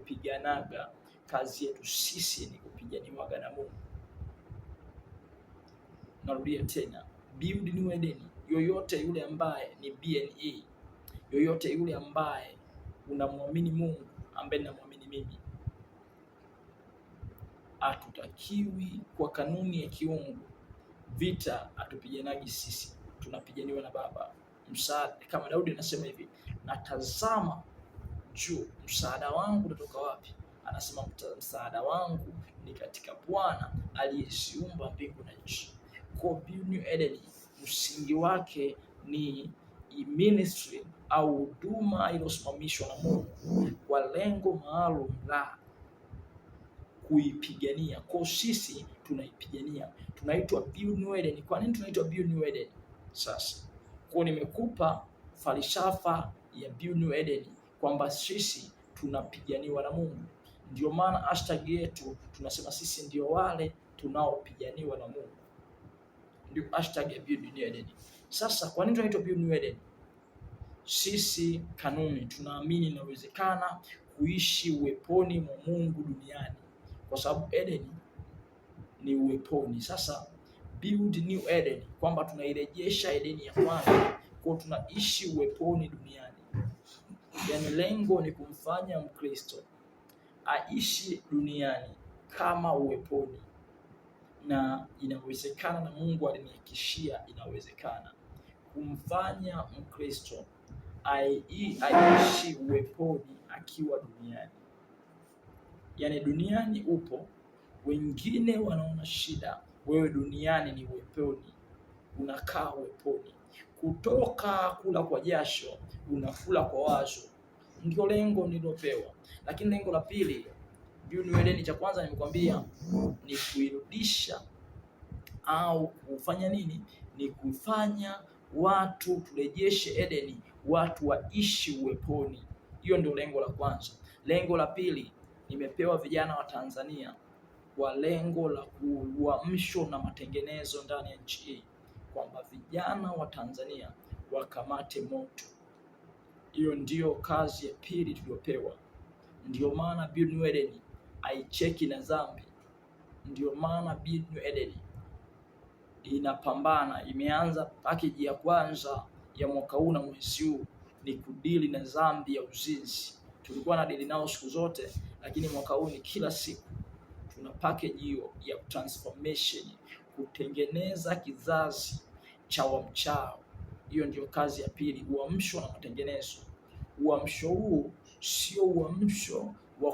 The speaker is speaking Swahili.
kupiganaga, kazi yetu sisi ni kupiganiwaga na Mungu. Narudia tena, Build New Eden, yoyote yule ambaye ni BNE, yoyote yule ambaye unamwamini Mungu, ambaye ninamwamini mimi, hatutakiwi kwa kanuni ya kiungu. Vita hatupiganagi sisi, tunapiganiwa na Baba. Msaada, kama Daudi anasema hivi, natazama juu, msaada wangu utatoka wapi? Anasema msaada wangu ni katika Bwana aliyeziumba mbingu na nchi. Kwa Build New Eden, msingi wake ni ministry au huduma iliyosimamishwa na Mungu kwa lengo maalum la kuipigania. Kwa sisi tunaipigania, tunaitwa Build New Eden. Kwa nini tunaitwa Build New Eden? Sasa kwa nimekupa falsafa ya Build New Eden kwamba sisi tunapiganiwa na Mungu. Ndio maana hashtag yetu tunasema sisi ndio wale tunaopiganiwa na Mungu. Ndio hashtag ya Build New Eden. Sasa kwa nini tunaitwa Build New Eden? Sisi kanuni tunaamini inawezekana kuishi uweponi mwa Mungu duniani, kwa sababu Eden ni uweponi. Sasa Build New Eden kwamba tunairejesha Edeni ya kwanza, kwa tunaishi uweponi duniani. Yaani lengo ni kumfanya Mkristo aishi duniani kama uweponi, na inawezekana, na Mungu alinihakikishia inawezekana kumfanya Mkristo aishi uweponi akiwa duniani. Yaani duniani upo, wengine wanaona shida, wewe duniani ni uweponi, unakaa uweponi. Kutoka kula kwa jasho unakula kwa wazo, ndio lengo nilopewa. Lakini lengo la pili, Build New Eden, cha kwanza nimekwambia ni kuirudisha au kufanya nini? Ni kufanya watu turejeshe Edeni, watu waishi uweponi. Hiyo ndio lengo la kwanza. Lengo la pili, nimepewa vijana wa Tanzania kwa lengo la uamsho na matengenezo ndani ya nchi hii, kwamba vijana wa Tanzania wakamate moto. Hiyo ndio kazi ya pili tuliyopewa. Ndio maana Build New Eden haicheki na dhambi. Ndio maana Build New Eden inapambana. Imeanza package ya kwanza ya mwaka huu na mwezi huu ni kudili na dhambi ya uzinzi. Tulikuwa na dili nao siku zote, lakini mwaka huu ni kila siku tuna package hiyo ya transformation, kutengeneza kizazi cha wamchao. Hiyo ndio kazi ya pili, uamsho na matengenezo. Uamsho huu sio uamsho